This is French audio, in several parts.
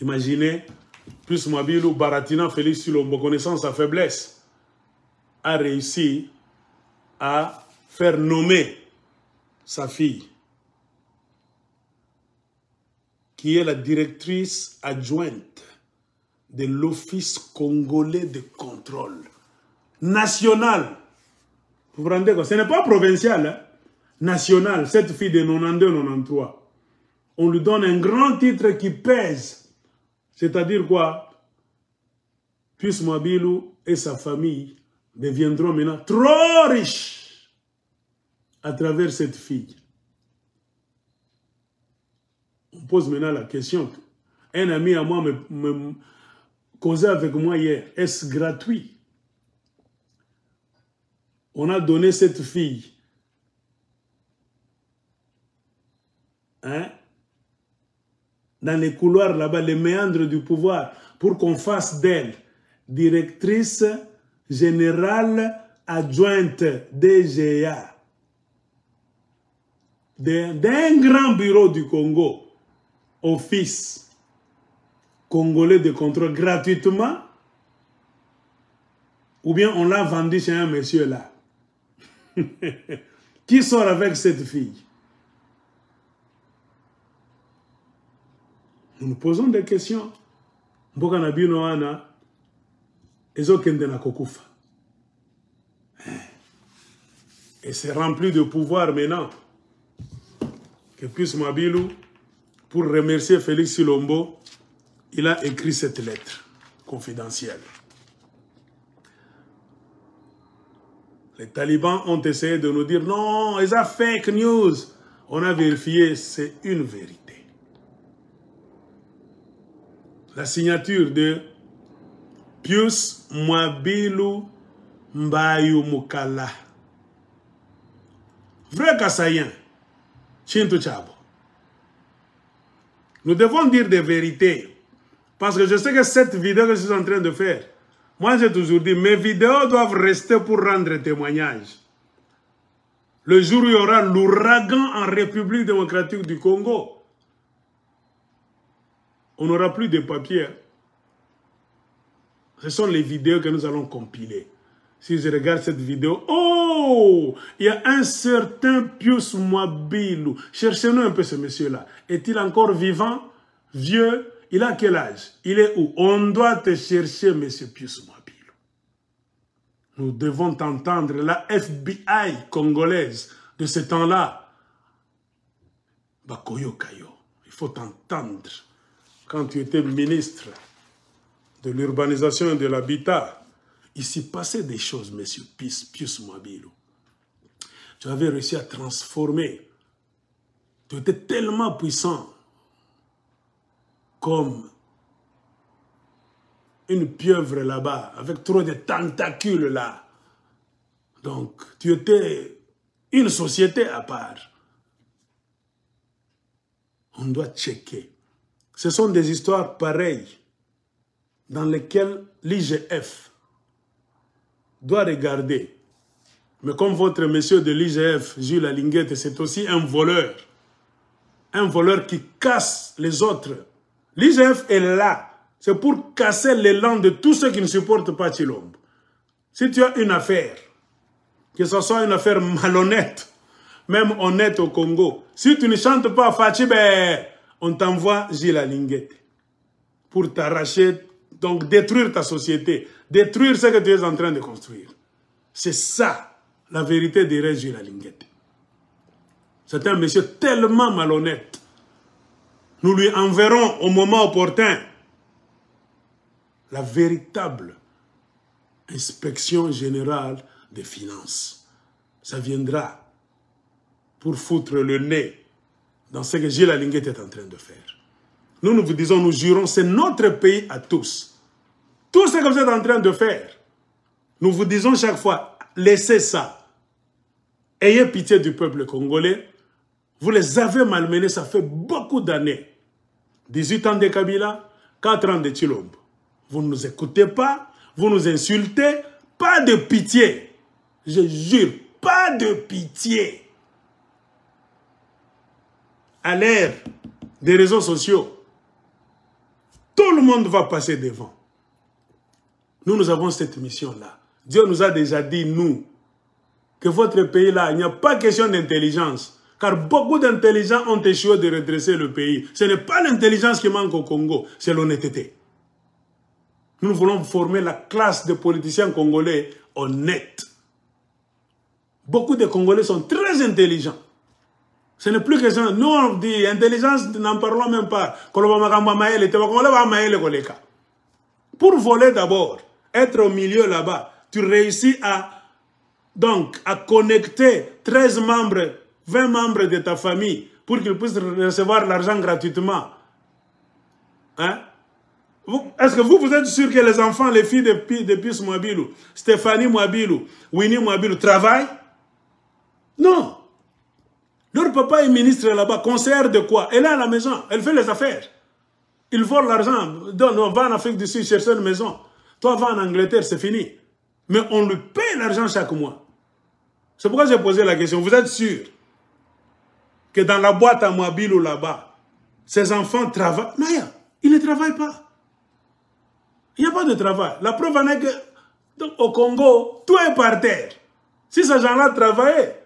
Imaginez, plus Mwabilu, Baratina, Félix Tshilombo, connaissant sa faiblesse, a réussi à faire nommer sa fille, qui est la directrice adjointe de l'Office congolais de contrôle national. Vous vous rendez compte? Ce n'est pas provincial, hein? National. Cette fille de 92-93. On lui donne un grand titre qui pèse. C'est-à-dire quoi? Pius Mwabilu et sa famille deviendront maintenant trop riches à travers cette fille. On pose maintenant la question. Un ami à moi me causait avec moi hier. Est-ce gratuit? On a donné cette fille, hein, dans les couloirs là-bas, les méandres du pouvoir, pour qu'on fasse d'elle directrice générale adjointe DGA d'un grand bureau du Congo, Office congolais de contrôle, gratuitement, ou bien on l'a vendu chez un monsieur là. Qui sort avec cette fille? Nous nous posons des questions. Mboka na bino wana ezokende na kokufa. Et c'est rempli de pouvoir maintenant. Que Pius Mwabilu, pour remercier Félix Tshilombo, il a écrit cette lettre confidentielle. Les talibans ont essayé de nous dire non, ils ont fake news. On a vérifié, c'est une vérité. La signature de Pius Mwabilu Mbayu Mukala. Vrai Kassayen, Chintu Chabo. Nous devons dire des vérités. Parce que je sais que cette vidéo que je suis en train de faire, moi j'ai toujours dit, mes vidéos doivent rester pour rendre témoignage. Le jour où il y aura l'ouragan en République démocratique du Congo, on n'aura plus de papier. Ce sont les vidéos que nous allons compiler. Si je regarde cette vidéo, oh, il y a un certain Pius Mwabilu. Cherchez-nous un peu ce monsieur-là. Est-il encore vivant, vieux? Il a quel âge? Il est où? On doit te chercher, monsieur Pius Mwabilu. Nous devons t'entendre, la FBI congolaise de ce temps-là. Bakoyo Kayo, il faut t'entendre. Quand tu étais ministre de l'urbanisation et de l'habitat, il s'y passait des choses, monsieur Pius Mwabilu. Tu avais réussi à transformer. Tu étais tellement puissant comme une pieuvre là-bas, avec trop de tentacules là. Donc, tu étais une société à part. On doit checker. Ce sont des histoires pareilles dans lesquelles l'IGF doit regarder. Mais comme votre monsieur de l'IGF, Jules Alinguette, c'est aussi un voleur. Un voleur qui casse les autres. L'IGF est là. C'est pour casser l'élan de tous ceux qui ne supportent pas Tshilombo. Si tu as une affaire, que ce soit une affaire malhonnête, même honnête au Congo, si tu ne chantes pas Fachi, ben, on t'envoie Jules Alinguette pour t'arracher, donc détruire ta société, détruire ce que tu es en train de construire. C'est ça, la vérité de Jules Alinguette. C'est un monsieur tellement malhonnête. Nous lui enverrons au moment opportun la véritable inspection générale des finances. Ça viendra pour foutre le nez dans ce que Jules Alinguette est en train de faire. Nous vous disons, nous jurons, c'est notre pays à tous. Tout ce que vous êtes en train de faire, nous vous disons chaque fois, laissez ça. Ayez pitié du peuple congolais. Vous les avez malmenés, ça fait beaucoup d'années. 18 ans de Kabila, 4 ans de Tshilombo. Vous ne nous écoutez pas, vous nous insultez, pas de pitié. Je jure, pas de pitié. À l'ère des réseaux sociaux, tout le monde va passer devant. Nous avons cette mission-là. Dieu nous a déjà dit, nous, que votre pays-là, il n'y a pas question d'intelligence. Car beaucoup d'intelligents ont échoué de redresser le pays. Ce n'est pas l'intelligence qui manque au Congo, c'est l'honnêteté. Nous voulons former la classe de politiciens congolais honnêtes. Beaucoup de Congolais sont très intelligents. Ce n'est plus question, nous on dit intelligence, n'en parlons même pas. Pour voler d'abord, être au milieu là-bas, tu réussis donc, à connecter 13 membres, 20 membres de ta famille pour qu'ils puissent recevoir l'argent gratuitement. Hein? Est-ce que vous êtes sûr que les enfants, les filles de Pius Mwabilou, Stéphanie Mwabilou, Winnie Mwabilou travaillent? Non. Leur papa est ministre là-bas, conseillère de quoi? Elle est à la maison, elle fait les affaires. Ils volent l'argent. On va en Afrique du Sud chercher une maison. Toi, va en Angleterre, c'est fini. Mais on lui paye l'argent chaque mois. C'est pourquoi j'ai posé la question. Vous êtes sûr que dans la boîte à Mwabilou là-bas, ces enfants travaillent? Non, ils ne travaillent pas. Il n'y a pas de travail. La preuve en est que au Congo, tout est par terre. Si ces gens-là travaillaient,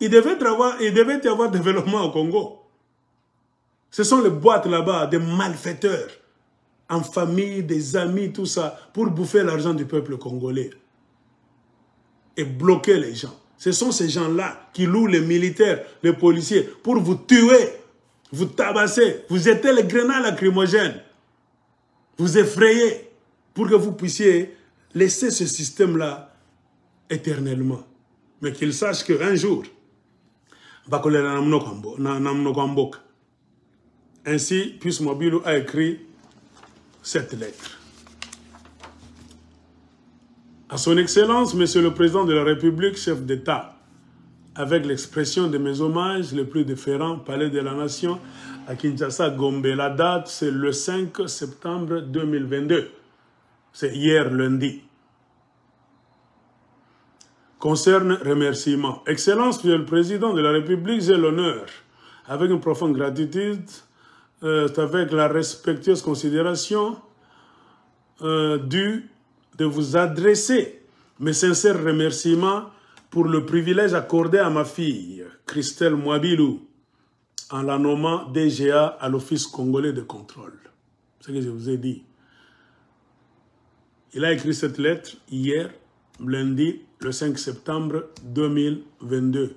il devait y avoir développement au Congo. Ce sont les boîtes là-bas des malfaiteurs, en famille, des amis, tout ça, pour bouffer l'argent du peuple congolais et bloquer les gens. Ce sont ces gens-là qui louent les militaires, les policiers, pour vous tuer, vous tabasser, vous jeter les grenades lacrymogènes, vous effrayer, pour que vous puissiez laisser ce système-là éternellement. Mais qu'ils sachent qu'un jour, ainsi, Pius Mwabilou a écrit cette lettre. À son Excellence, Monsieur le Président de la République, chef d'État, avec l'expression de mes hommages les plus déférents, Palais de la Nation, à Kinshasa, Gombe. La date, c'est le 5 septembre 2022. C'est hier lundi. Concerne remerciements. Excellence, Monsieur le Président de la République, j'ai l'honneur, avec une profonde gratitude, avec la respectueuse considération due de vous adresser mes sincères remerciements pour le privilège accordé à ma fille, Christelle Mwabilou, en la nommant DGA à l'Office congolais de contrôle. C'est ce que je vous ai dit. Il a écrit cette lettre hier, lundi, le 5 septembre 2022.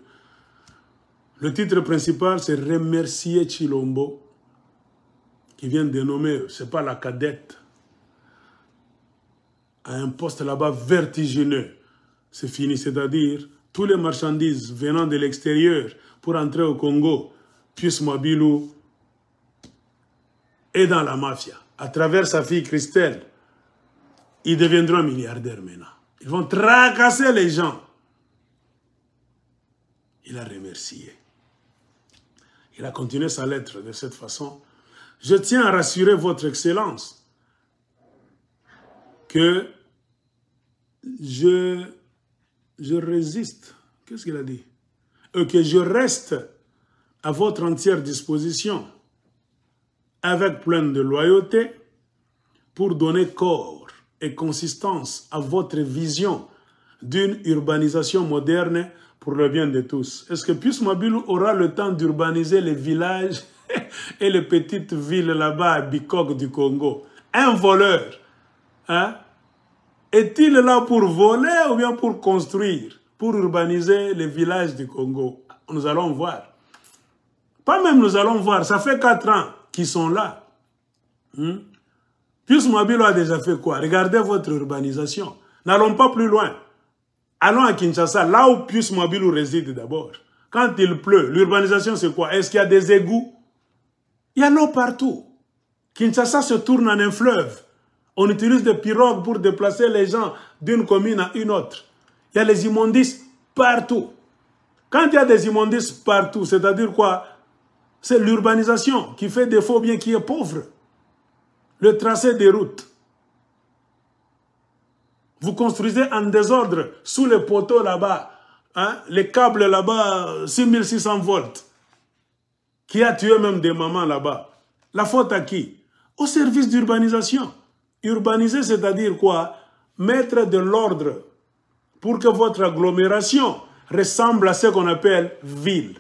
Le titre principal, c'est « Remercier Chilombo », qui vient de nommer, ce n'est pas la cadette, à un poste là-bas vertigineux. C'est fini, c'est-à-dire tous les marchandises venant de l'extérieur pour entrer au Congo, Pius Mwabilou est dans la mafia. À travers sa fille Christelle, ils deviendront milliardaires maintenant. Ils vont tracasser les gens. Il a remercié. Il a continué sa lettre de cette façon. Je tiens à rassurer votre Excellence que je résiste. Qu'est-ce qu'il a dit? Que je reste à votre entière disposition avec plein de loyauté pour donner corps et consistance à votre vision d'une urbanisation moderne pour le bien de tous. Est-ce que Pius Mwabilou aura le temps d'urbaniser les villages et les petites villes là-bas à Bikok du Congo? Un voleur, hein? Est-il là pour voler ou bien pour construire, pour urbaniser les villages du Congo? Nous allons voir. Pas même nous allons voir, ça fait 4 ans qu'ils sont là. Pius Mwabilou a déjà fait quoi? Regardez votre urbanisation. N'allons pas plus loin. Allons à Kinshasa, là où Pius Mwabilou réside d'abord. Quand il pleut, l'urbanisation c'est quoi? Est-ce qu'il y a des égouts? Il y a l'eau partout. Kinshasa se tourne en un fleuve. On utilise des pirogues pour déplacer les gens d'une commune à une autre. Il y a les immondices partout. Quand il y a des immondices partout, c'est-à-dire quoi? C'est l'urbanisation qui fait défaut, bien qui est pauvre. Le tracé des routes. Vous construisez en désordre sous les poteaux là-bas, hein, les câbles là-bas, 6600 volts, qui a tué même des mamans là-bas. La faute à qui? au service d'urbanisation. Urbaniser, c'est-à-dire quoi? Mettre de l'ordre pour que votre agglomération ressemble à ce qu'on appelle ville.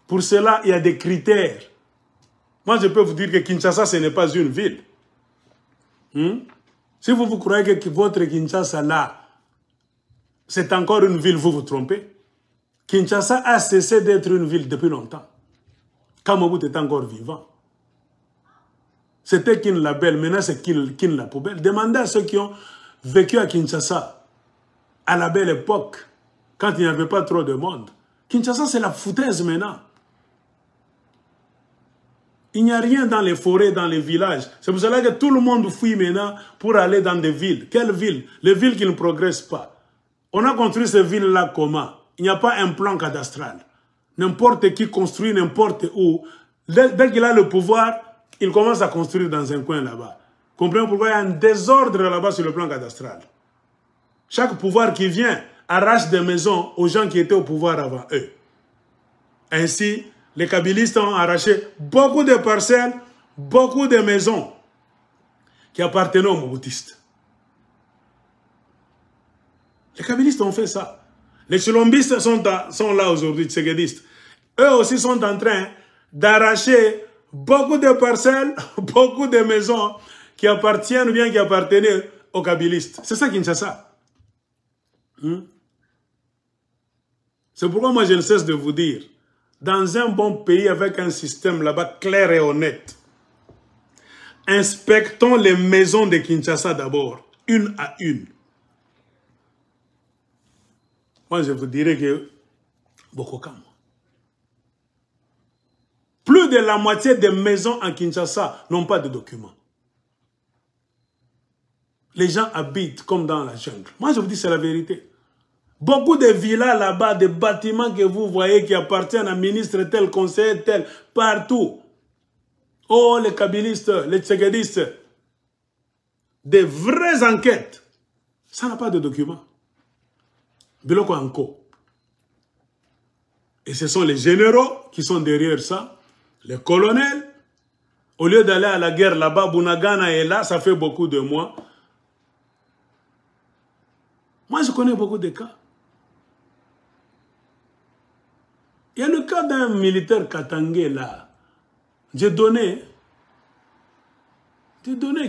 Pour cela, il y a des critères. Moi, je peux vous dire que Kinshasa, ce n'est pas une ville. Si vous croyez que votre Kinshasa, là, c'est encore une ville, vous vous trompez. Kinshasa a cessé d'être une ville depuis longtemps. Quand Mobutu est encore vivant. C'était Kin la Belle, maintenant c'est Kin la Poubelle. Demandez à ceux qui ont vécu à Kinshasa, à la belle époque, quand il n'y avait pas trop de monde. Kinshasa, c'est la foutaise maintenant. Il n'y a rien dans les forêts, dans les villages. C'est pour cela que tout le monde fuit maintenant pour aller dans des villes. Quelles villes? Les villes qui ne progressent pas. On a construit ces villes-là comment? Il n'y a pas un plan cadastral. N'importe qui construit n'importe où. Dès qu'il a le pouvoir, il commence à construire dans un coin là-bas. Comprenez pourquoi il y a un désordre là-bas sur le plan cadastral. Chaque pouvoir qui vient arrache des maisons aux gens qui étaient au pouvoir avant eux. Ainsi, les kabylistes ont arraché beaucoup de parcelles, beaucoup de maisons qui appartenaient aux moboutistes. Les kabylistes ont fait ça. Les chilombistes sont là aujourd'hui, tségédistes. Eux aussi sont en train d'arracher beaucoup de parcelles, beaucoup de maisons qui appartiennent ou bien qui appartenaient aux kabylistes. C'est ça Kinshasa. C'est pourquoi moi je ne cesse de vous dire, dans un bon pays avec un système là-bas clair et honnête, inspectons les maisons de Kinshasa d'abord, une à une. Moi je vous dirais que Bokokam. Plus de la moitié des maisons en Kinshasa n'ont pas de documents. Les gens habitent comme dans la jungle. Moi, je vous dis, c'est la vérité. Beaucoup de villas là-bas, des bâtiments que vous voyez qui appartiennent à ministre tel, conseiller tel, partout. Oh, les kabylistes, les tségédistes. Des vraies enquêtes. Ça n'a pas de documents. Biloko Anko. Et ce sont les généraux qui sont derrière ça. Les colonels, au lieu d'aller à la guerre là-bas, Bunagana est là, ça fait beaucoup de mois. Moi, je connais beaucoup de cas. Il y a le cas d'un militaire katangé là. J'ai donné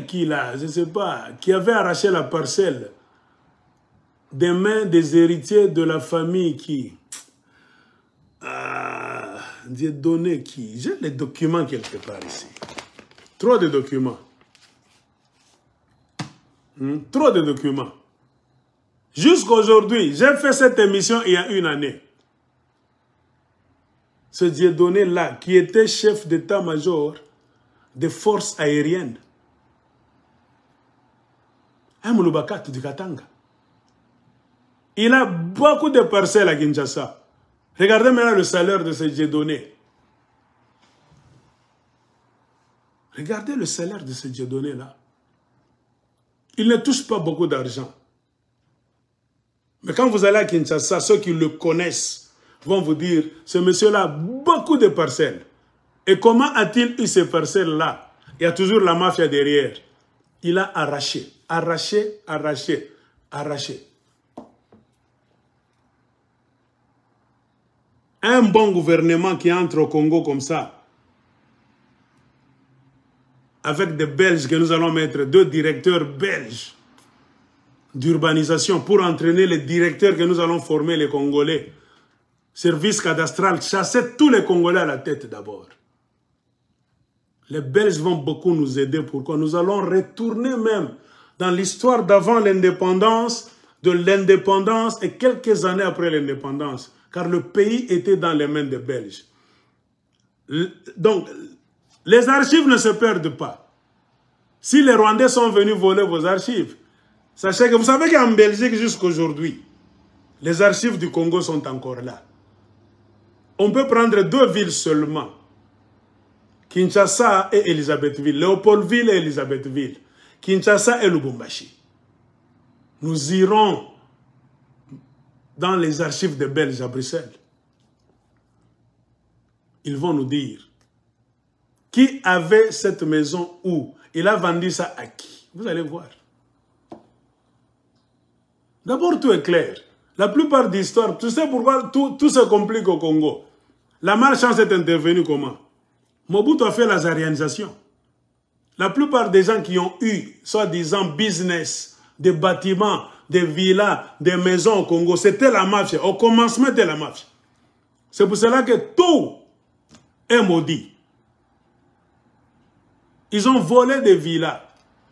qui là, je ne sais pas, qui avait arraché la parcelle des mains des héritiers de la famille qui... J'ai donné qui? J'ai les documents quelque part ici. Trop de documents. Trop de documents. Jusqu'à aujourd'hui, j'ai fait cette émission il y a une année. Ce Dieudonné-là, qui était chef d'état-major des forces aériennes. Un Mouloubakat du Katanga. Il a beaucoup de parcelles à Kinshasa. Regardez maintenant le salaire de ce Dieudonné. Regardez le salaire de ce Dieudonné-là. Il ne touche pas beaucoup d'argent. Mais quand vous allez à Kinshasa, ceux qui le connaissent vont vous dire, ce monsieur-là a beaucoup de parcelles. Et comment a-t-il eu ces parcelles-là? Il y a toujours la mafia derrière. Il a arraché, arraché, arraché, arraché. Un bon gouvernement qui entre au Congo comme ça, avec des Belges que nous allons mettre, 2 directeurs belges d'urbanisation pour entraîner les directeurs que nous allons former, les Congolais. Service cadastral, chasser tous les Congolais à la tête d'abord. Les Belges vont beaucoup nous aider. Pourquoi? Nous allons retourner même dans l'histoire d'avant l'indépendance, de l'indépendance et quelques années après l'indépendance. Car le pays était dans les mains des Belges. Donc, les archives ne se perdent pas. Si les Rwandais sont venus voler vos archives, sachez que vous savez qu'en Belgique jusqu'à aujourd'hui, les archives du Congo sont encore là. On peut prendre 2 villes seulement. Kinshasa et Elisabethville. Léopoldville et Elisabethville. Kinshasa et Lubumbashi. Nous irons dans les archives des Belges à Bruxelles. Ils vont nous dire qui avait cette maison où. il a vendu ça à qui? Vous allez voir. D'abord, tout est clair. La plupart des histoires, tu sais pourquoi tout se complique au Congo. La malchance est intervenue comment? Mobutu a fait la zaïrianisation. La plupart des gens qui ont eu, soi-disant, business, des bâtiments, des villas, des maisons au Congo, c'était la mafia. Au commencement, c'était la mafia. C'est pour cela que tout est maudit. Ils ont volé des villas.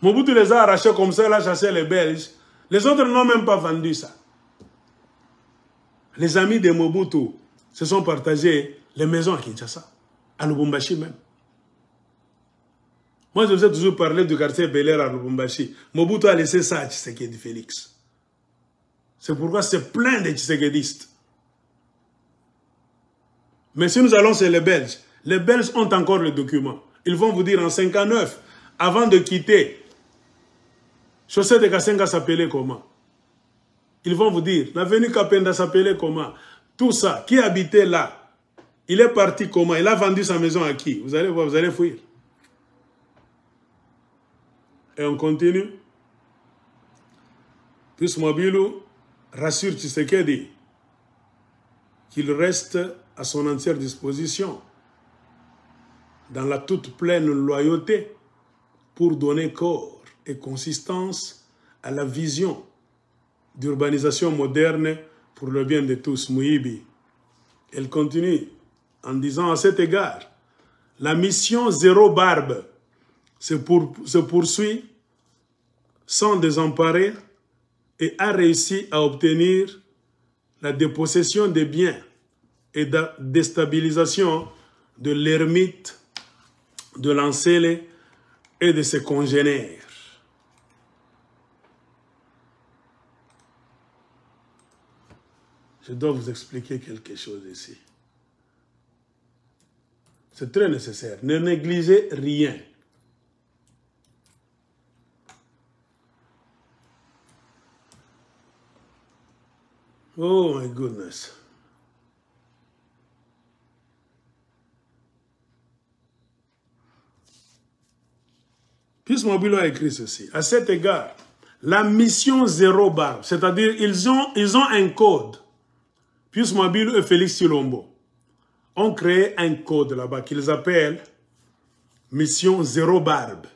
Mobutu les a arrachés comme ça, là, chassé les Belges. Les autres n'ont même pas vendu ça. Les amis de Mobutu se sont partagés les maisons à Kinshasa, à Lubumbashi même. Moi, je vous ai toujours parlé du quartier Bel Air à Lubumbashi. Mobutu a laissé ça à Tshisekedi Félix. C'est pourquoi c'est plein de Tshisekedistes. Mais si nous allons chez les Belges ont encore le document. Ils vont vous dire en 59, avant de quitter, Chaussée de Kassenga s'appelait comment? Ils vont vous dire, l'avenue Kapenda s'appelait comment? Tout ça, qui habitait là? Il est parti comment? Il a vendu sa maison à qui? Vous allez voir, vous allez fuir. Et on continue. Puis Mobilou rassure Tshisekedi qu'il reste à son entière disposition dans la toute pleine loyauté pour donner corps et consistance à la vision d'urbanisation moderne pour le bien de tous. Mouyibi. Elle continue en disant à cet égard, la mission zéro barbe se poursuit sans désemparer et a réussi à obtenir la dépossession des biens et la déstabilisation de l'ermite, de Lancele et de ses congénères. Je dois vous expliquer quelque chose ici. C'est très nécessaire. Ne négligez rien. Oh my goodness. Puis Mobilou a écrit ceci. À cet égard, la mission zéro barbe, c'est-à-dire ils ont un code. Puis Mobilou et Félix Tshilombo ont créé un code là-bas qu'ils appellent mission zéro barbe.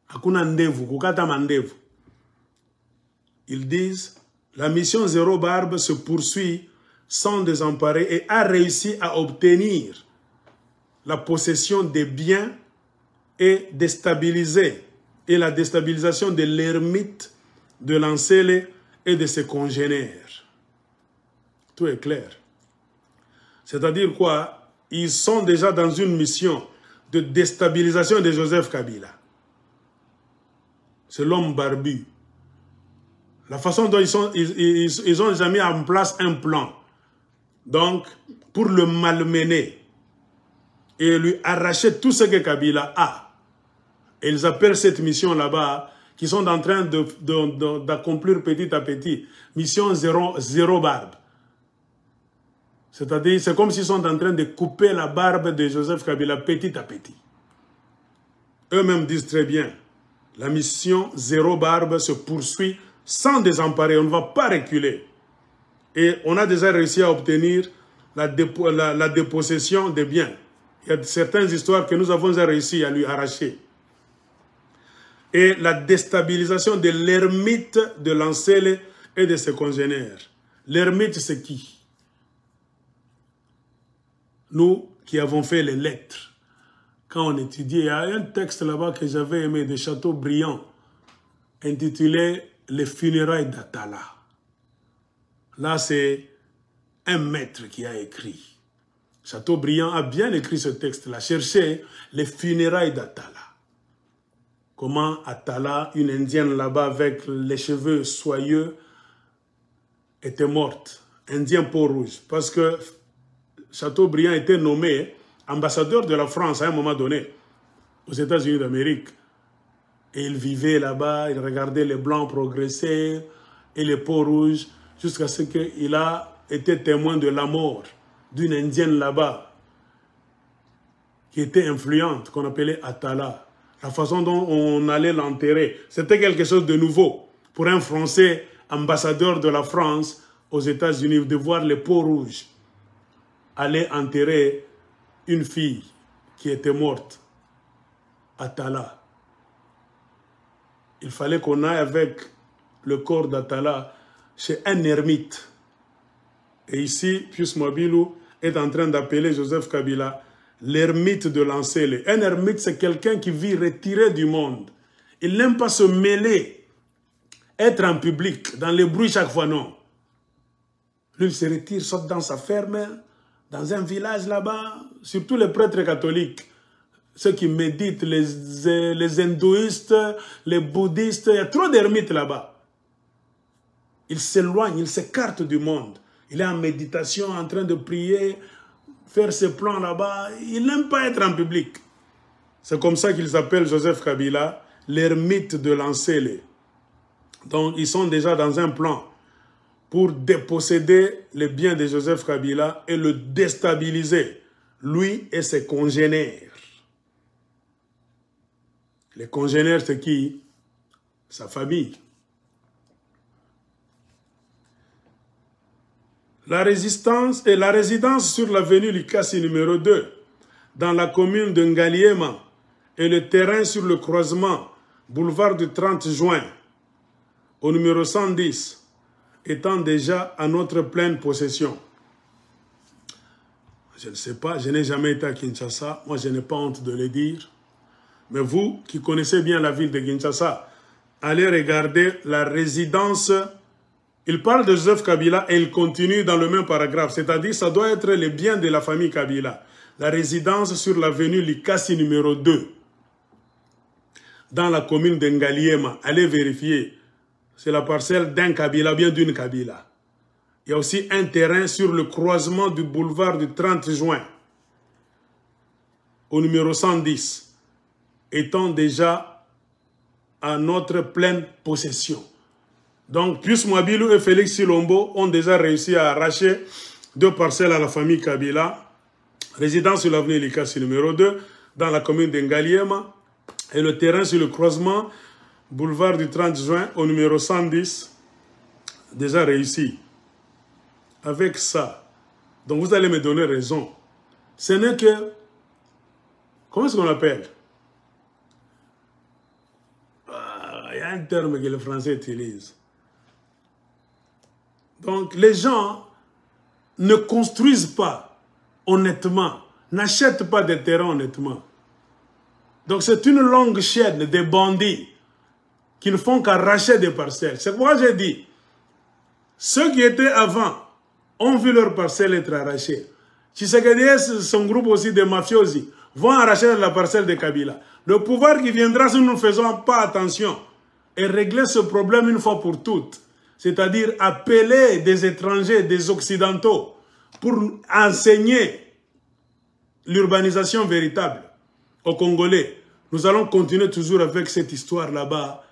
Hakuna ndevu, kukata mandevu. Ils disent, la mission zéro barbe se poursuit sans désemparer et a réussi à obtenir la possession des biens et déstabiliser et la déstabilisation de l'ermite, de Lancele et de ses congénères. Tout est clair. C'est-à-dire quoi? Ils sont déjà dans une mission de déstabilisation de Joseph Kabila. C'est l'homme barbu. La façon dont ils ont déjà mis en place un plan. Donc, pour le malmener et lui arracher tout ce que Kabila a. Et ils appellent cette mission là-bas, qui sont en train d'accomplir petit à petit, mission zéro barbe. C'est-à-dire, c'est comme s'ils sont en train de couper la barbe de Joseph Kabila petit à petit. Eux-mêmes disent très bien, la mission zéro barbe se poursuit sans désemparer, on ne va pas reculer. Et on a déjà réussi à obtenir la dépossession des biens. Il y a certaines histoires que nous avons déjà réussi à lui arracher. Et la déstabilisation de l'ermite de Lancele et de ses congénères. L'ermite, c'est qui? Nous qui avons fait les lettres, quand on étudiait, il y a un texte là-bas que j'avais aimé de Chateaubriand, intitulé « Les funérailles d'Atala ». Là, c'est un maître qui a écrit. Chateaubriand a bien écrit ce texte-là. Cherchez les funérailles d'Atala. Comment Atala, une indienne là-bas avec les cheveux soyeux, était morte. Indien peau rouge. Parce que Chateaubriand était nommé ambassadeur de la France à un moment donné, aux États-Unis d'Amérique. Et il vivait là-bas, il regardait les blancs progresser et les peaux rouges, jusqu'à ce qu'il a été témoin de la mort d'une indienne là-bas, qui était influente, qu'on appelait Atala. la façon dont on allait l'enterrer. C'était quelque chose de nouveau pour un Français ambassadeur de la France aux États-Unis, de voir les peaux rouges aller enterrer une fille qui était morte à Tala. Il fallait qu'on aille avec le corps d'Atala chez un ermite. Et ici, Pius Mobilou est en train d'appeler Joseph Kabila l'ermite de Lancélé. Un ermite, c'est quelqu'un qui vit retiré du monde. Il n'aime pas se mêler, être en public, dans les bruits chaque fois, non. Lui, il se retire, saute dans sa ferme, dans un village là-bas, surtout les prêtres catholiques, ceux qui méditent, les hindouistes, les bouddhistes, il y a trop d'ermites là-bas. Il s'éloigne, il s'écarte du monde. Il est en méditation, en train de prier, faire ses plans là-bas. Il n'aime pas être en public. C'est comme ça qu'il s'appelle Joseph Kabila, l'ermite de Lancélé. Donc, ils sont déjà dans un plan pour déposséder les biens de Joseph Kabila et le déstabiliser, lui et ses congénères. Les congénères, c'est qui? Sa famille. La résistance et la résidence sur l'avenue Likasi numéro 2, dans la commune de Ngaliema, et le terrain sur le croisement, boulevard du 30 juin, au numéro 110, étant déjà à notre pleine possession. Je ne sais pas, je n'ai jamais été à Kinshasa, moi je n'ai pas honte de le dire. Mais vous, qui connaissez bien la ville de Kinshasa, allez regarder la résidence. Il parle de Joseph Kabila et il continue dans le même paragraphe. C'est-à-dire, ça doit être les biens de la famille Kabila. La résidence sur l'avenue Likasi numéro 2, dans la commune de Ngaliema. Allez vérifier. C'est la parcelle d'un Kabila, bien d'une Kabila. Il y a aussi un terrain sur le croisement du boulevard du 30 juin, au numéro 110. Étant déjà à notre pleine possession. Donc, Pius Mobilou et Félix Silombo ont déjà réussi à arracher 2 parcelles à la famille Kabila, résidence sur l'avenue Likasi numéro 2, dans la commune d'Engaliema, et le terrain sur le croisement, boulevard du 30 juin, au numéro 110, déjà réussi. Avec ça, donc vous allez me donner raison, ce n'est que, comment est-ce qu'on appelle? Il y a un terme que les Français utilisent. Donc, les gens ne construisent pas honnêtement, n'achètent pas des terrains honnêtement. Donc, c'est une longue chaîne de bandits qui ne font qu'arracher des parcelles. C'est pourquoi j'ai dit, ceux qui étaient avant ont vu leurs parcelles être arrachées. Tshisekedi, son groupe aussi de mafiosi, vont arracher la parcelle de Kabila. Le pouvoir qui viendra si nous ne faisons pas attention et régler ce problème une fois pour toutes, c'est-à-dire appeler des étrangers, des occidentaux, pour enseigner l'urbanisation véritable aux Congolais. Nous allons continuer toujours avec cette histoire là-bas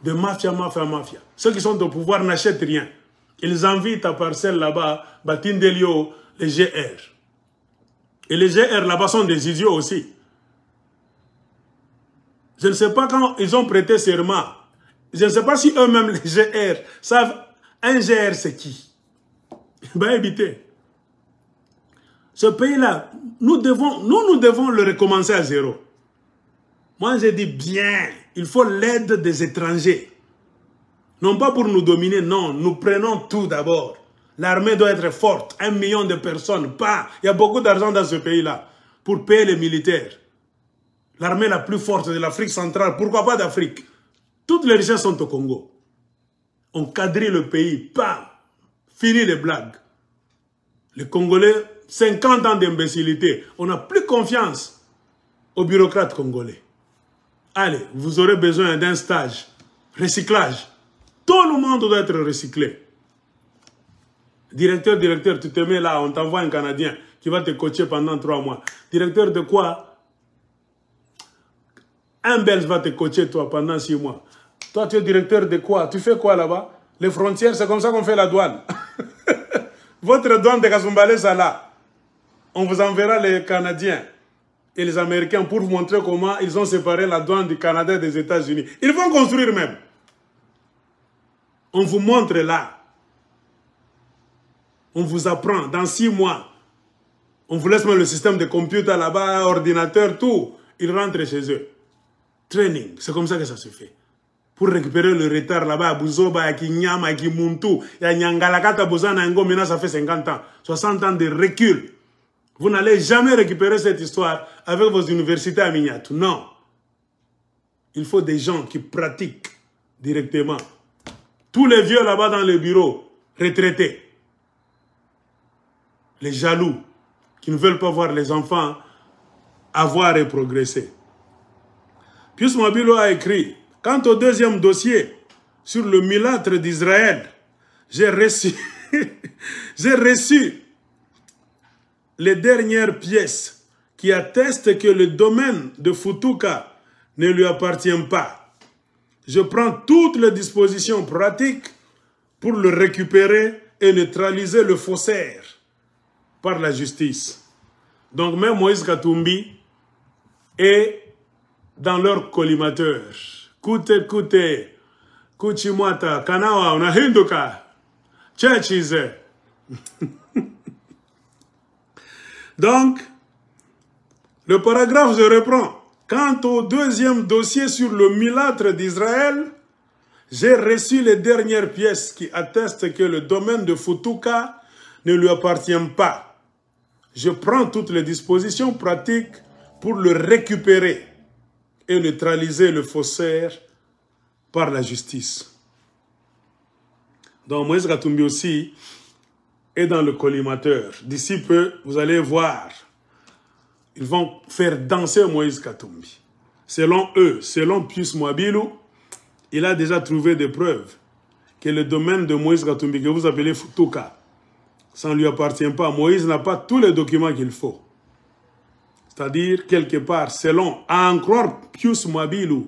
de mafia, mafia, mafia. Ceux qui sont au pouvoir n'achètent rien. Ils envient ta parcelle là-bas, Batindelio, les GR. Et les GR là-bas sont des idiots aussi. Je ne sais pas quand ils ont prêté serment. Je ne sais pas si eux-mêmes, les GR, savent un GR c'est qui. Ben évitez. Ce pays-là, nous devons le recommencer à zéro. Moi, je dis bien, il faut l'aide des étrangers. Non pas pour nous dominer, non. Nous prenons tout d'abord. L'armée doit être forte. 1 million de personnes, pas. Il y a beaucoup d'argent dans ce pays-là pour payer les militaires. L'armée la plus forte de l'Afrique centrale, pourquoi pas d'Afrique? Toutes les richesses sont au Congo. On quadrille le pays, pas. Fini les blagues. Les Congolais, 50 ans d'imbécilité. On n'a plus confiance aux bureaucrates congolais. Allez, vous aurez besoin d'un stage. Recyclage. Tout le monde doit être recyclé. Directeur, tu te mets là, on t'envoie un Canadien qui va te coacher pendant 3 mois. Directeur de quoi? Un Belge va te coacher toi pendant 6 mois. Toi, tu es directeur de quoi? Tu fais quoi là-bas? Les frontières, c'est comme ça qu'on fait la douane. Votre douane de Kasumbalé, ça là. On vous enverra les Canadiens. et les Américains pour vous montrer comment ils ont séparé la douane du Canada et des États-Unis. Ils vont construire même. On vous montre là. On vous apprend dans 6 mois. On vous laisse mettre le système de computer là-bas, ordinateur, tout. Ils rentrent chez eux. Training, c'est comme ça que ça se fait. Pour récupérer le retard là-bas, à Bouzoba, à Kinyama, à Kimuntu, à Nyangalakata, Bozana, maintenant ça fait 50 ans. 60 ans de recul. Vous n'allez jamais récupérer cette histoire avec vos universités à Mignatou. Non. Il faut des gens qui pratiquent directement. Tous les vieux là-bas dans les bureaux, retraités. Les jaloux, qui ne veulent pas voir les enfants avoir et progresser. Pius Mwabilo a écrit, quant au deuxième dossier sur le mulâtre d'Israël, j'ai reçu, les dernières pièces qui attestent que le domaine de Futuka ne lui appartient pas. Je prends toutes les dispositions pratiques pour le récupérer et neutraliser le faussaire par la justice. Donc même Moïse Katumbi est dans leur collimateur. Kute kute, kuchimwata, kanawa, unahinduka, chechize. Donc, le paragraphe, je reprends. Quant au deuxième dossier sur le mulâtre d'Israël, j'ai reçu les dernières pièces qui attestent que le domaine de Futuka ne lui appartient pas. Je prends toutes les dispositions pratiques pour le récupérer et neutraliser le faussaire par la justice. Donc Moïse Katumbi aussi est dans le collimateur. D'ici peu, vous allez voir, ils vont faire danser Moïse Katumbi. Selon eux, selon Pius Mwabilo, il a déjà trouvé des preuves que le domaine de Moïse Katumbi, que vous appelez Futuka, ça ne lui appartient pas. Moïse n'a pas tous les documents qu'il faut. C'est-à-dire, quelque part, selon, à en croire Pius Mwabilo,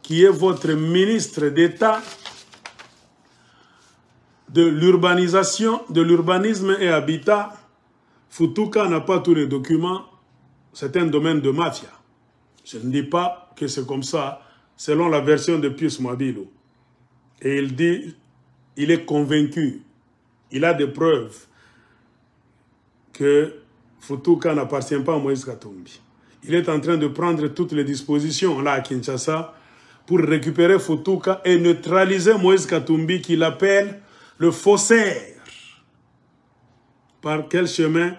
qui est votre ministre d'État de l'urbanisation, de l'urbanisme et habitat, Futuka n'a pas tous les documents. C'est un domaine de mafia. Je ne dis pas que c'est comme ça, selon la version de Pius Mwabilo. Et il dit, il est convaincu, il a des preuves que Futuka n'appartient pas à Moïse Katumbi. Il est en train de prendre toutes les dispositions là à Kinshasa pour récupérer Futuka et neutraliser Moïse Katumbi qu'il appelle le faussaire. Par quel chemin?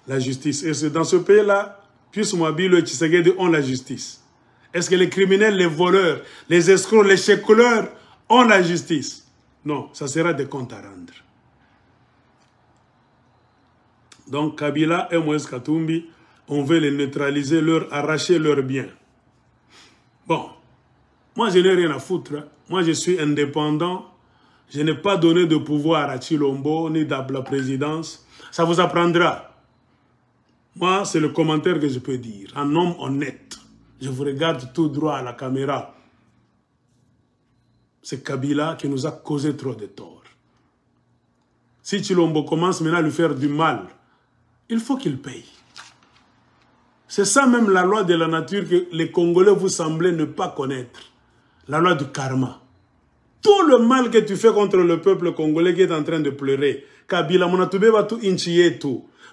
La justice. Et c'est dans ce pays-là, Pius Mwabilo et Tshisekedi ont la justice. Est-ce que les criminels, les voleurs, les escrocs, les chécoleurs ont la justice? Non, ça sera des comptes à rendre. Donc Kabila et Moïse Katumbi, on veut les neutraliser, leur arracher leurs biens. Bon, moi je n'ai rien à foutre. Moi je suis indépendant. Je n'ai pas donné de pouvoir à Chilombo ni à la présidence. Ça vous apprendra. Moi, c'est le commentaire que je peux dire. Un homme honnête. Je vous regarde tout droit à la caméra. C'est Kabila qui nous a causé trop de tort. Si Chilombo commence maintenant à lui faire du mal, il faut qu'il paye. C'est ça même la loi de la nature que les Congolais vous semblez ne pas connaître. La loi du karma. Tout le mal que tu fais contre le peuple congolais qui est en train de pleurer, Kabila,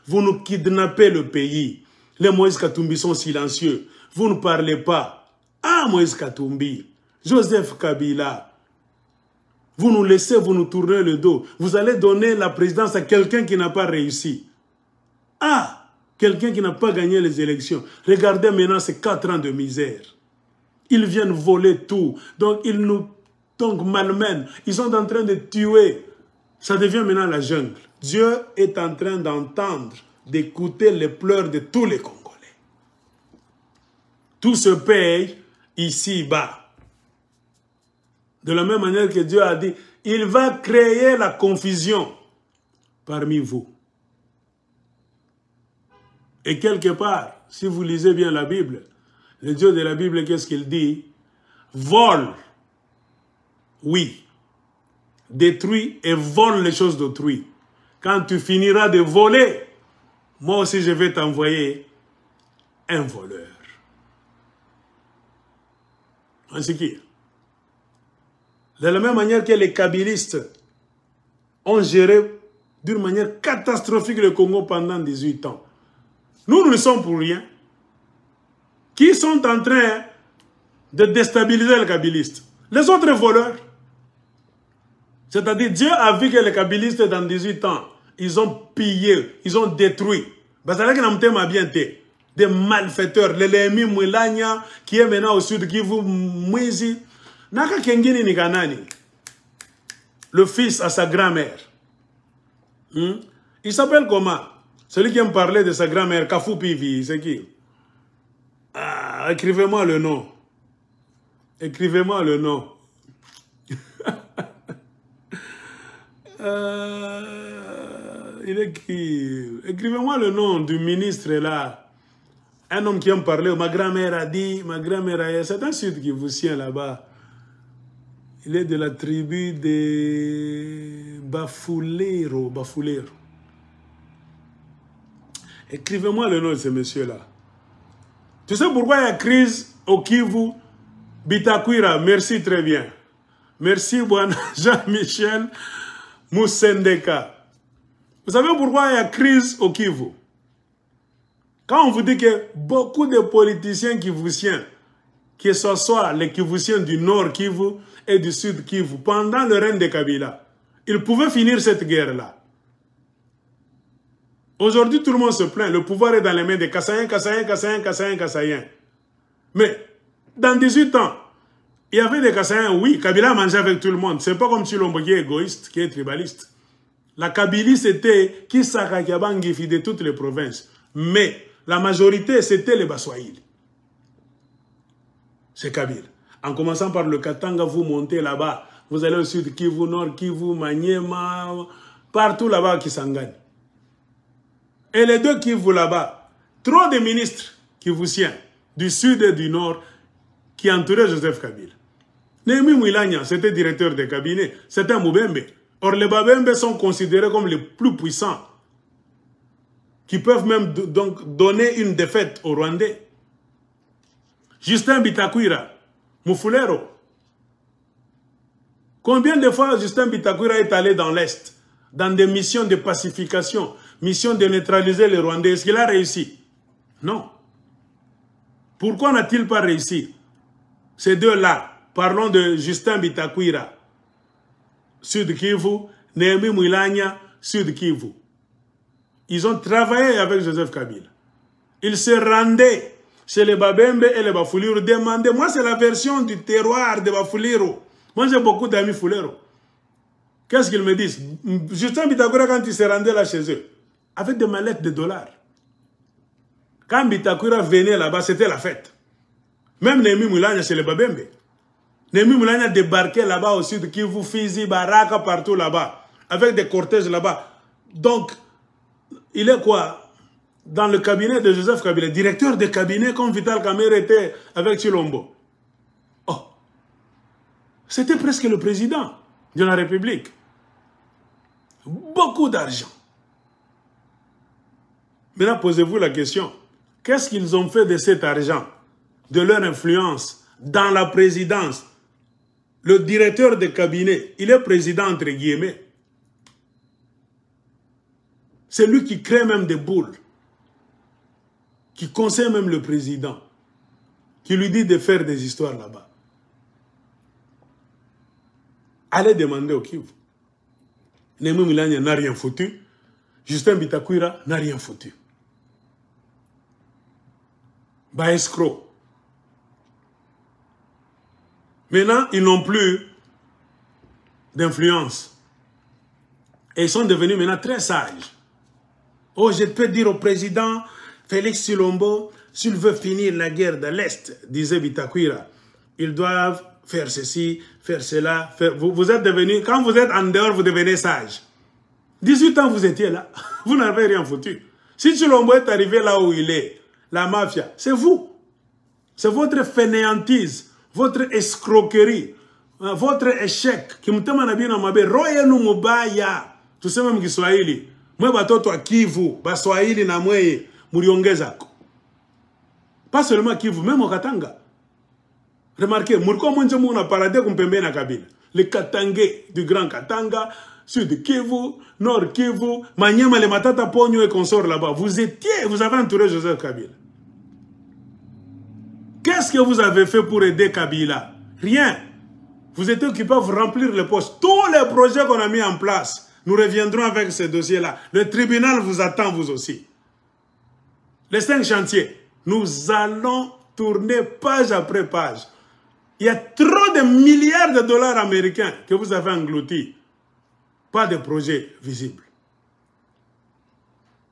vous nous kidnappez le pays. Les Moïse Katumbi sont silencieux. Vous ne parlez pas. Ah, Moïse Katumbi, Joseph Kabila, vous nous laissez, vous nous tournez le dos. Vous allez donner la présidence à quelqu'un qui n'a pas réussi. Ah, quelqu'un qui n'a pas gagné les élections. Regardez maintenant ces 4 ans de misère. Ils viennent voler tout. Donc, ils nous malmènent. Ils sont en train de tuer. Ça devient maintenant la jungle. Dieu est en train d'entendre, d'écouter les pleurs de tous les Congolais. Tout se paye ici-bas. De la même manière que Dieu a dit, il va créer la confusion parmi vous. Et quelque part, si vous lisez bien la Bible, le Dieu de la Bible, qu'est-ce qu'il dit? Vole, oui. Détruit et vole les choses d'autrui. Quand tu finiras de voler, moi aussi je vais t'envoyer un voleur. Ainsi que, de la même manière que les kabylistes ont géré d'une manière catastrophique le Congo pendant 18 ans. Nous ne sommes pour rien. Qui sont en train de déstabiliser les kabylistes? Les autres voleurs. C'est-à-dire, Dieu a vu que les kabylistes, dans 18 ans, ils ont pillé, ils ont détruit. Des malfaiteurs. L'Elemi Mwilanya, qui est maintenant au sud Kivu, Mwizi. Naka Kengini Nikanani. Le fils à sa grand-mère. Il s'appelle comment? Celui qui aime parler de sa grand-mère, Kafou Pivi, c'est qui? Ah, écrivez-moi le nom. Écrivez-moi le nom. Il écrit. Écrivez-moi le nom du ministre là. Un homme qui aime parler. Ma grand-mère a dit, ma grand-mère a dit, c'est un sud qui vous tient là-bas. Il est de la tribu de Bafulero. Bafulero. Écrivez-moi le nom de ce monsieur-là. Tu sais pourquoi il y a crise au Kivu? Bitakwira, merci très bien. Merci, Bwana Jean-Michel Moussendeka. Vous savez pourquoi il y a crise au Kivu? Quand on vous dit que beaucoup de politiciens kivusiens, que ce soit les kivusiens du nord Kivu et du sud Kivu, pendant le règne de Kabila, ils pouvaient finir cette guerre-là. Aujourd'hui, tout le monde se plaint. Le pouvoir est dans les mains des Kassaïens. Mais, dans 18 ans, il y avait des Kassaïens, oui, Kabila mangeait avec tout le monde. C'est pas comme Chilombo qui est égoïste, qui est tribaliste. La Kabylie, c'était Kisaka Kiabangifi de toutes les provinces. Mais, la majorité, c'était les Baswahili. C'est Kabyle. En commençant par le Katanga, vous montez là-bas. Vous allez au sud Kivu, nord Kivu, Maniema, partout là-bas qui s'engagent. Et les deux Kivu là-bas, trop de ministres kivusiens du sud et du nord qui entouraient Joseph Kabila. Némi Mwilanya, c'était directeur de cabinet, c'était un Moubembe. Or, les Babembe sont considérés comme les plus puissants, qui peuvent même donc donner une défaite aux Rwandais. Justin Bitakwira, Mufulero. Combien de fois Justin Bitakwira est allé dans l'Est, dans des missions de pacification, missions de neutraliser les Rwandais? Est-ce qu'il a réussi? Non. Pourquoi n'a-t-il pas réussi? Ces deux-là, parlons de Justin Bitakwira, Sud Kivu, Némi Mwilanya, Sud Kivu. Ils ont travaillé avec Joseph Kabila. Ils se rendaient chez les Babembe et les Bafuliro, demandaient. Moi, c'est la version du terroir de Bafuliro. Moi, j'ai beaucoup d'amis Fulero. Qu'est-ce qu'ils me disent? Justin Bitakwira, quand il se rendait là chez eux, avec des mallettes de dollars. Quand Bitakwira venait là-bas, c'était la fête. Même Némi Mwilanya chez les Babembe. Némi Mwilanya débarquait là-bas au sud Kivu, Fizi, Baraka, partout là-bas. Avec des cortèges là-bas. Donc, il est quoi? Dans le cabinet de Joseph Kabila, directeur de cabinet comme Vital Kamerhe était avec Chilombo. Oh, c'était presque le président de la République. Beaucoup d'argent. Maintenant, posez-vous la question. Qu'est-ce qu'ils ont fait de cet argent, de leur influence dans la présidence? Le directeur de cabinet, il est président entre guillemets. C'est lui qui crée même des boules, qui conseille même le président, qui lui dit de faire des histoires là-bas. Allez demander au Kivu. Némi Mwilanya n'a rien foutu. Justin Bitakwira n'a rien foutu. Escroc. Maintenant, ils n'ont plus d'influence. Et ils sont devenus maintenant très sages. Oh, je peux dire au président Félix Chilombo, s'il veut finir la guerre de l'Est, disait Bitakwira, ils doivent faire ceci, faire cela. Vous êtes devenus, quand vous êtes en dehors, vous devenez sage. 18 ans, vous étiez là. Vous n'avez rien foutu. Si Chilombo est arrivé là où il est, la mafia, c'est vous. C'est votre fainéantise, votre escroquerie, votre échec. Qui tu sais même Kiswahili. Mwe batoto wa Kivu, Baswahili na mwe muriongeza. Pas seulement Kivu, même au Katanga. Remarquez, Mourko Monjemo, on a paradé comme Pembe na Kabila. Les Katangais du Grand Katanga, Sud Kivu, Nord Kivu, Maniema, les Matata Pogno et consorts là-bas. Vous avez entouré Joseph Kabila. Qu'est-ce que vous avez fait pour aider Kabila? Rien. Vous êtes occupé à vous remplir les postes. Tous les projets qu'on a mis en place, nous reviendrons avec ces dossiers-là. Le tribunal vous attend, vous aussi. Les 5 chantiers, nous allons tourner page après page. Il y a trop de milliards de dollars américains que vous avez engloutis. Pas de projet visible.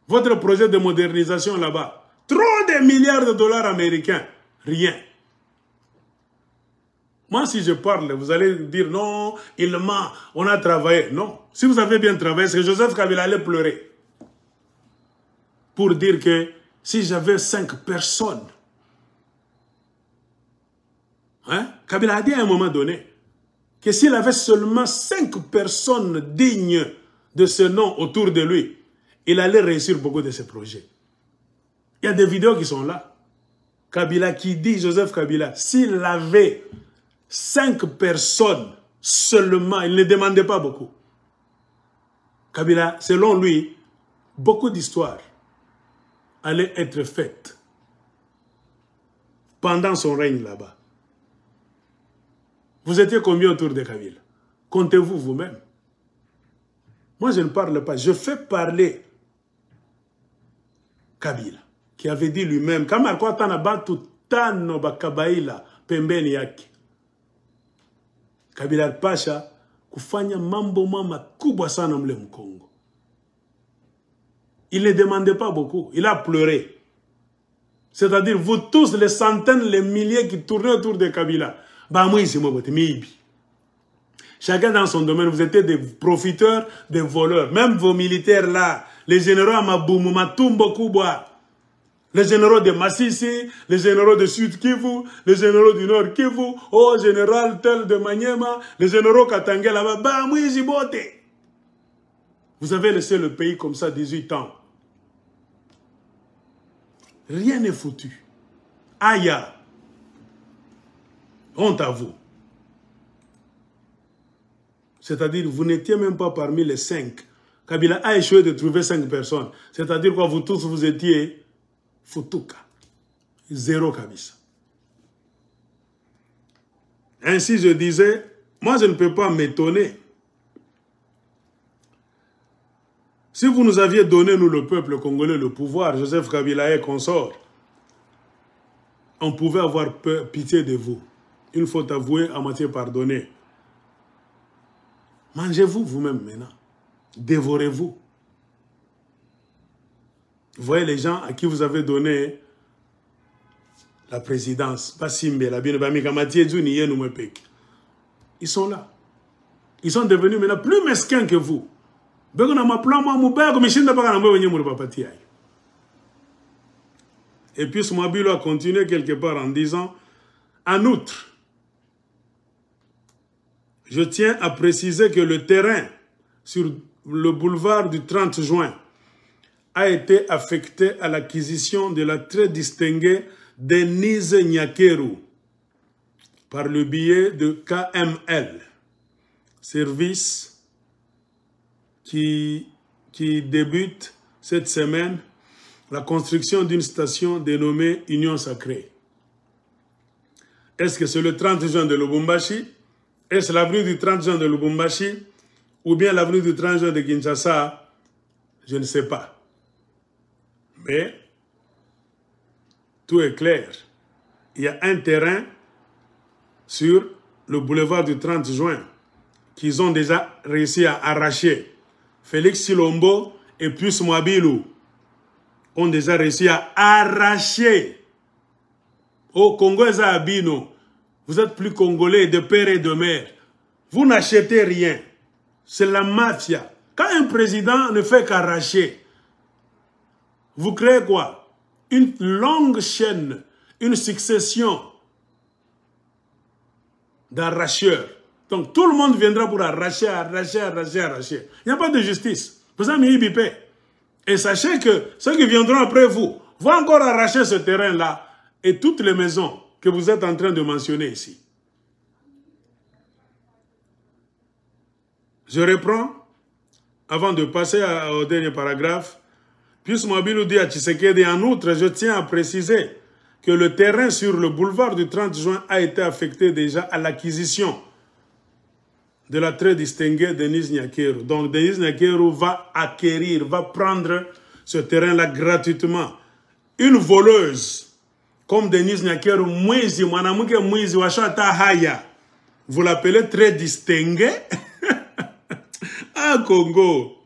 Votre projet de modernisation là-bas, trop de milliards de dollars américains, rien. Moi, si je parle, vous allez dire non, il ment, on a travaillé. Non. Si vous avez bien travaillé, c'est que Joseph Kabila allait pleurer. Pour dire que si j'avais 5 personnes, hein, Kabila a dit à un moment donné que s'il avait seulement 5 personnes dignes de ce nom autour de lui, il allait réussir beaucoup de ses projets. Il y a des vidéos qui sont là. Kabila qui dit, Joseph Kabila, s'il avait 5 personnes seulement, il ne demandait pas beaucoup. Kabila, selon lui, beaucoup d'histoires allaient être faites pendant son règne là-bas. Vous étiez combien autour de Kabila? Comptez-vous vous-même. Moi, je ne parle pas. Je fais parler Kabila, qui avait dit lui-même, Kabila Pasha kufanya mambo makubwa sana mle Mkongo. Il ne demandait pas beaucoup. Il a pleuré. C'est-à-dire, vous tous, les centaines, les milliers qui tournaient autour de Kabila, chacun dans son domaine, vous étiez des profiteurs, des voleurs. Même vos militaires là, les généraux à Maboumou, Matumbo Kubwa, les généraux de Massissi, les généraux de Sud Kivu, les généraux du Nord Kivu, oh général tel de Maniema, les généraux Katanga là-bas, vous avez laissé le pays comme ça 18 ans. Rien n'est foutu. Aïe. Honte à vous. C'est-à-dire, vous n'étiez même pas parmi les 5. Kabila a échoué de trouver 5 personnes. C'est-à-dire quoi, vous tous, vous étiez Futuka. 0 Kabisa. Ainsi, je disais, moi, je ne peux pas m'étonner. Si vous nous aviez donné, nous, le peuple congolais, le pouvoir, Joseph Kabila et consort, on pouvait avoir pitié de vous. Une faute avouée, à moitié pardonnée. Mangez-vous vous-même maintenant. Dévorez-vous. Vous voyez les gens à qui vous avez donné la présidence. Ils sont là. Ils sont devenus maintenant plus mesquins que vous. Et puis Smabilo a continué quelque part en disant, en outre, je tiens à préciser que le terrain sur le boulevard du 30 juin a été affecté à l'acquisition de la très distinguée Denise Nyakeru par le biais de KML, service qui débute cette semaine la construction d'une station dénommée Union Sacrée. Est-ce que c'est le 30 juin de Lubumbashi? Est-ce l'avenue du 30 juin de Lubumbashi? Ou bien l'avenue du 30 juin de Kinshasa? Je ne sais pas. Mais tout est clair. Il y a un terrain sur le boulevard du 30 juin qu'ils ont déjà réussi à arracher. Félix Silombo et Pius Mwabilou ont déjà réussi à arracher. Au Congo et à Abino, vous êtes plus congolais de père et de mère. Vous n'achetez rien. C'est la mafia. Quand un président ne fait qu'arracher, vous créez quoi? Une longue chaîne, une succession d'arracheurs. Donc tout le monde viendra pour arracher, arracher, arracher, arracher. Il n'y a pas de justice. Vous avez mis Ibipé. Et sachez que ceux qui viendront après vous vont encore arracher ce terrain-là et toutes les maisons que vous êtes en train de mentionner ici. Je reprends, avant de passer au dernier paragraphe. Pius Moabilou dit à Tshisekedi, en outre, je tiens à préciser que le terrain sur le boulevard du 30 juin a été affecté déjà à l'acquisition de la très distinguée Denise Nyakeru. Donc Denise Nyakeru va acquérir, va prendre ce terrain-là gratuitement. Une voleuse comme Denise Nyakeru, Mwizi, Mwanamuke Mwizi, Washata Haya, vous l'appelez très distinguée? Ah, Congo.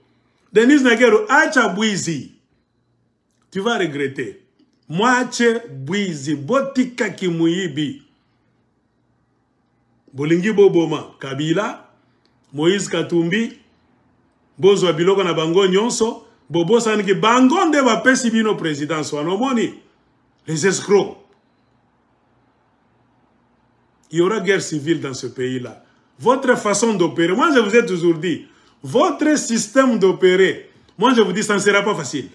Denise Nyakeru, Acha Bwizi. Tu vas regretter. Mwache Bwizi, Botika Kimuyibi. Bolingi Boboma, Kabila, Moïse Katumbi, Bozo Biloko na bango nyonso, Bobo Saniki, bango nde bapesi bino président Swanomoni. Les escrocs. Il y aura guerre civile dans ce pays-là. Votre façon d'opérer, moi je vous ai toujours dit, votre système d'opérer, moi je vous dis, ça ne sera pas facile.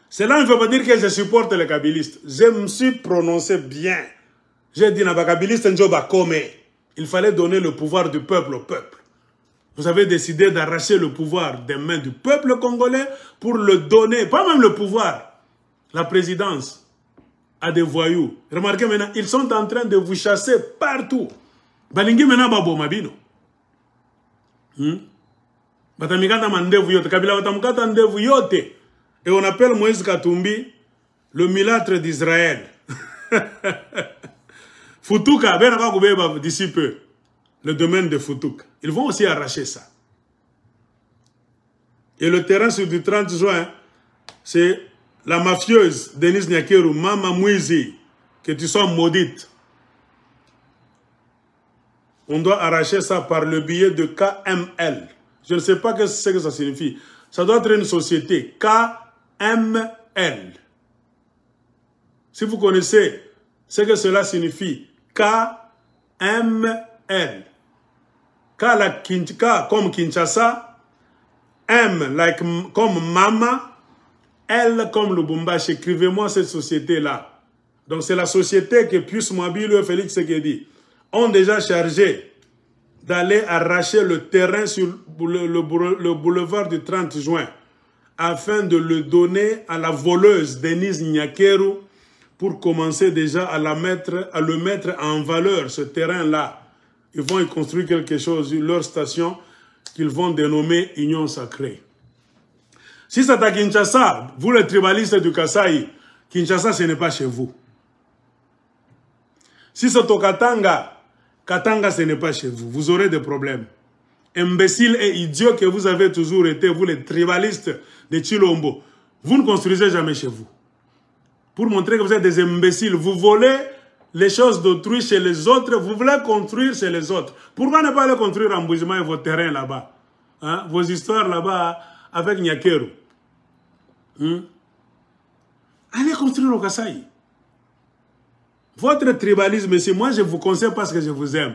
Cela ne veut pas dire que je supporte les kabylistes. Je me suis prononcé bien. J'ai dit, il fallait donner le pouvoir du peuple au peuple. Vous avez décidé d'arracher le pouvoir des mains du peuple congolais pour le donner, pas même le pouvoir, la présidence à des voyous. Remarquez maintenant, ils sont en train de vous chasser partout. Balingi maintenant babo mabino. Batamikata mandevu yote, Kabila batamukata ndevu yote. Et on appelle Moïse Katumbi le mulâtre d'Israël. Futuka, d'ici peu, le domaine de Futuka. Ils vont aussi arracher ça. Et le terrain sur du 30 juin, c'est la mafieuse Denise Nyakeru, Mama Mwizi, que tu sois maudite. On doit arracher ça par le biais de KML. Je ne sais pas ce que ça signifie. Ça doit être une société. KML. Si vous connaissez ce que cela signifie, KML. K comme Kinshasa, M like, comme Mama, L comme Lubumbashi. Écrivez-moi cette société-là. Donc c'est la société que Pius Moabilou et Félix Tshisekedi ont déjà chargé d'aller arracher le terrain sur le boulevard du 30 juin afin de le donner à la voleuse Denise Nyakeru pour commencer déjà à le mettre en valeur, ce terrain-là. Ils vont y construire quelque chose, leur station, qu'ils vont dénommer Union Sacrée. Si c'est à Kinshasa, vous les tribalistes du Kasaï, Kinshasa, ce n'est pas chez vous. Si c'est au Katanga, Katanga, ce n'est pas chez vous. Vous aurez des problèmes. Imbéciles et idiots que vous avez toujours été, vous les tribalistes de Chilombo, vous ne construisez jamais chez vous. Pour montrer que vous êtes des imbéciles, vous volez les choses d'autrui chez les autres, vous voulez construire chez les autres. Pourquoi ne pas aller construire en Bouzima et vos terrains là-bas, hein? Vos histoires là-bas avec Nyakeru. Allez construire au Kasaï. Votre tribalisme ici, moi je vous conseille parce que je vous aime.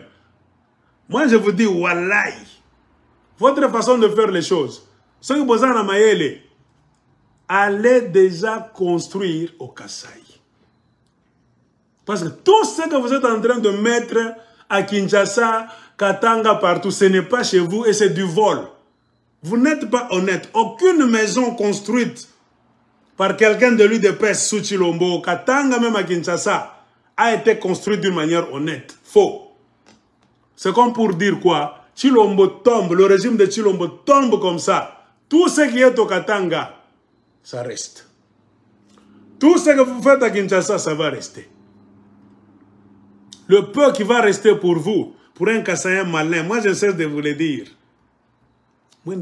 Moi je vous dis, wallahi, votre façon de faire les choses, ce que vous avez, allez déjà construire au Kasaï. Parce que tout ce que vous êtes en train de mettre à Kinshasa, Katanga, partout, ce n'est pas chez vous et c'est du vol. Vous n'êtes pas honnête. Aucune maison construite par quelqu'un de l'UDPS sous Chilombo, Katanga même à Kinshasa, a été construite d'une manière honnête. Faux. C'est comme pour dire quoi? Chilombo tombe, le régime de Chilombo tombe comme ça. Tout ce qui est au Katanga, ça reste. Tout ce que vous faites à Kinshasa, ça va rester. Le peu qui va rester pour vous, pour un Kassaïen malin, moi je cesse de vous le dire. Vous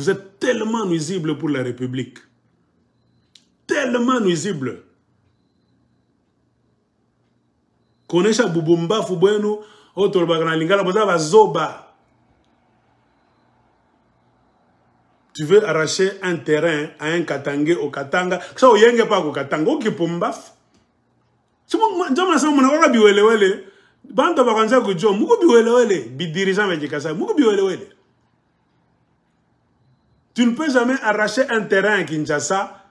êtes tellement nuisible pour la République. Tellement nuisible. Konesha Bubumba Fubwenu, Otolbagana Lingala, Bozaba Zoba. Tu veux arracher un terrain à un Katangé au Katanga, ça oyenge pas au Katanga, au Kipumbaf. Si vous avez un biwelewele, banta bakanza kujo, muko biwelewele, bidirigeant avec Kasa, muko biwelewele. Tu ne peux jamais arracher un terrain à Kinshasa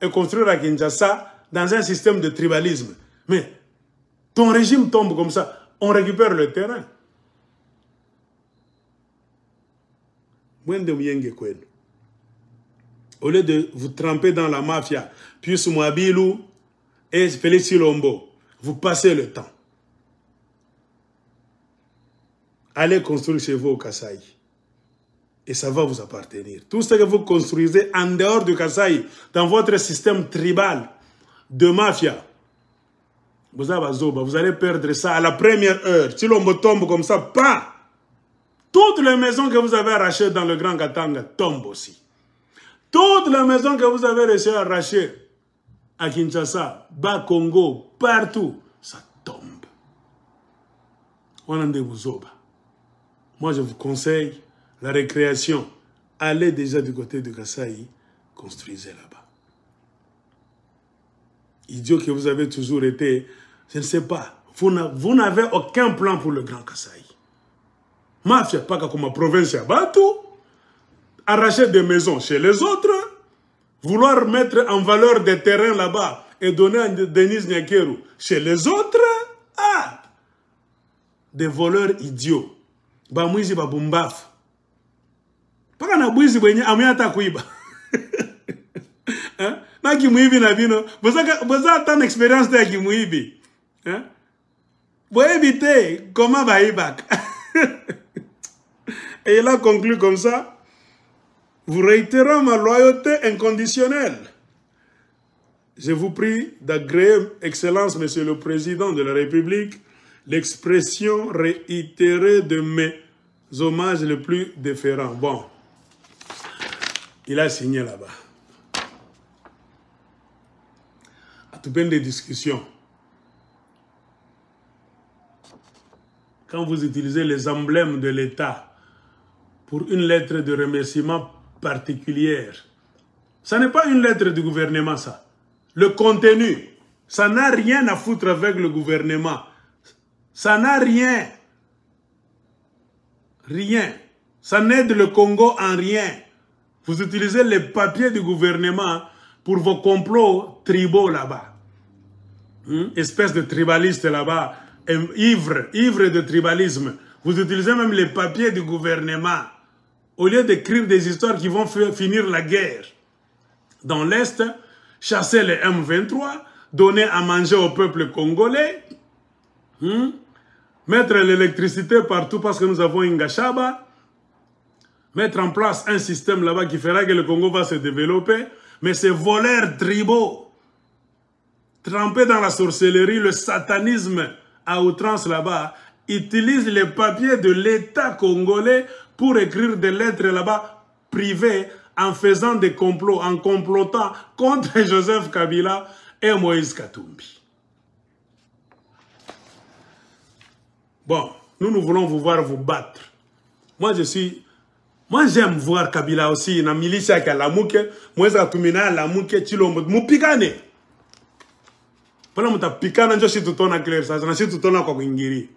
et construire à Kinshasa dans un système de tribalisme. Mais ton régime tombe comme ça, on récupère le terrain. Au lieu de vous tremper dans la mafia, puis Mouabilou et Félix Lombo, vous passez le temps. Allez construire chez vous au Kasaï. Et ça va vous appartenir. Tout ce que vous construisez en dehors du Kasaï, dans votre système tribal de mafia, vous allez perdre ça à la première heure. Si l'on tombe comme ça, pas. Toutes les maisons que vous avez arrachées dans le Grand Katanga tombent aussi. Toutes les maisons que vous avez réussi à arracher à Kinshasa, Bas Congo, partout, ça tombe. Moi, je vous conseille la récréation. Allez déjà du côté de Kasaï, construisez là-bas. Idiot que vous avez toujours été, je ne sais pas, vous n'avez aucun plan pour le Grand Kasaï. Mafia, pas comme ma province, tout. Arracher des maisons chez les autres, vouloir mettre en valeur des terrains là-bas et donner à Denis Nyakeru chez les autres, ah, des voleurs idiots. Bamwizi babumbaf. Paka na bwizi bwenye amyata kuiba. Hein? Na kimuibi na bino, boza tan expérience de kimuibi. Hein? Bo éviter comment va ibak. Et il a conclu comme ça. Vous réitérez ma loyauté inconditionnelle. Je vous prie d'agréer, Excellence, Monsieur le Président de la République, l'expression réitérée de mes hommages les plus déférents. Bon, il a signé là-bas. À tout plein de discussions. Quand vous utilisez les emblèmes de l'État pour une lettre de remerciement particulière, ça n'est pas une lettre du gouvernement, ça. Le contenu, ça n'a rien à foutre avec le gouvernement. Ça n'a rien. Rien. Ça n'aide le Congo en rien. Vous utilisez les papiers du gouvernement pour vos complots tribaux là-bas. Espèce de tribaliste là-bas, ivre de tribalisme. Vous utilisez même les papiers du gouvernement au lieu d'écrire des histoires qui vont finir la guerre. Dans l'Est, chasser les M23, donner à manger au peuple congolais, mettre l'électricité partout parce que nous avons une Ngachaba, mettre en place un système là-bas qui fera que le Congo va se développer, mais ces voleurs tribaux, trempés dans la sorcellerie, le satanisme à outrance là-bas, utilisent les papiers de l'État congolais pour écrire des lettres là-bas privées en faisant des complots, en complotant contre Joseph Kabila et Moïse Katumbi. Bon, nous voulons vous voir vous battre. Moi, j'aime voir Kabila aussi, na militia qui a la mouke, Moïse Katumbi na la mouke, Chilombo, mupikane. Pala muta pikana njo shi tutona clair, sa na shi tutona kwa kuingiri.